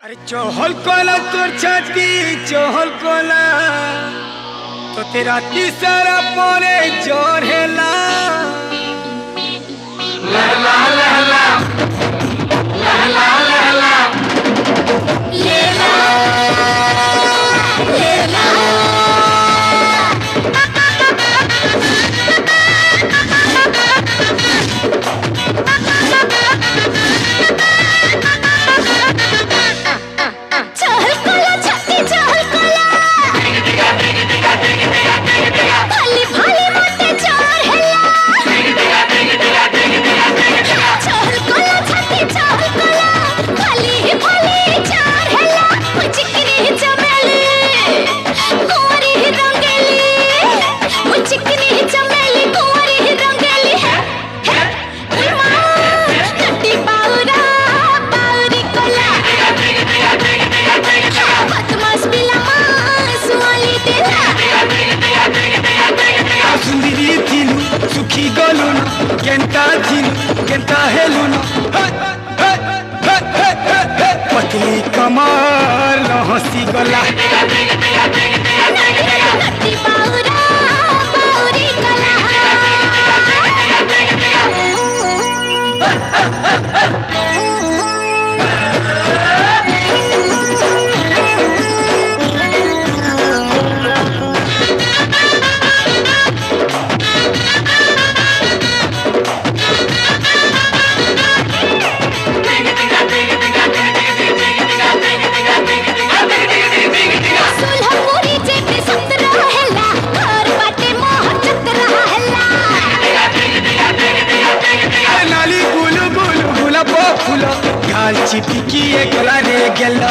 अरे चहल कोला तोर छाती चहल कोला तो तेरा तीसरा पोरे जोर हेला लहला लहला लहला लहला लेला लेला सुखी गलुन केंता थिनु केंता हेलुन पतली कमर हसी गला चिपकी गला रे गेला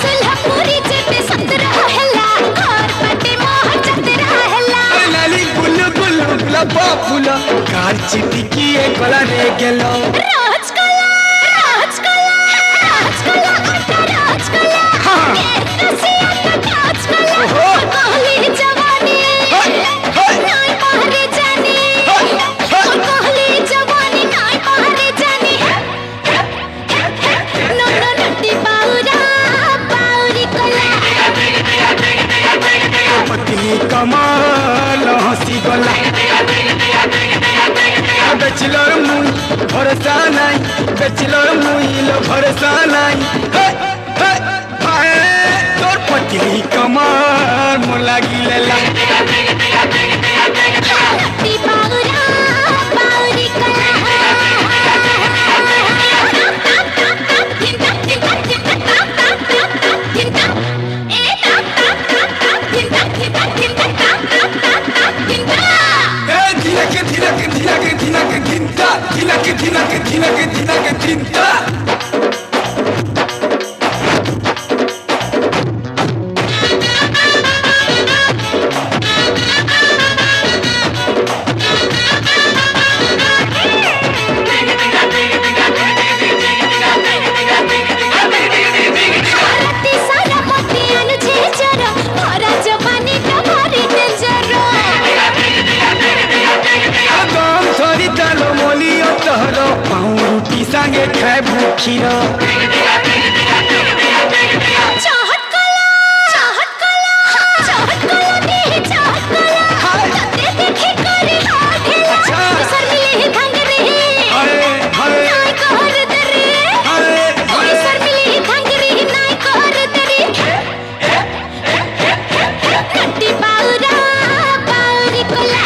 सुलहपुरी जेते संतरा हेला घर पटे मोह चतरा हेला लाली गुल गुल गुलाब फूल गाल चिपकी गला रे गेला राजकला राजकला राजकला राजकला कसिया राजकला कहली जवानी नाई पहरे जानी कहली जवानी नाई पहरे कमाल हसी गला बेचलर मुई भरोसा नहीं बेचलर मुई भरोसा नहीं तोर पतली कमाल मोला गिलेला tinta संगे खाए भूखी रो चाहत कला दे चाहत कला जते देखे करे हाथेला सर मिले धंग रे नाई कहर दरे सर मिले धंग रे नाई कहर दरे नट्टी पाउरा पाउरी कोला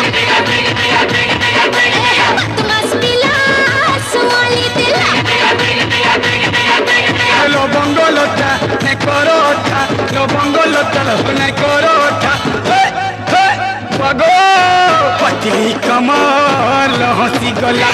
बदमाश पिला Suvali lo bongolota ne korota lo bongolota ne korota pago patli kamal hasi gola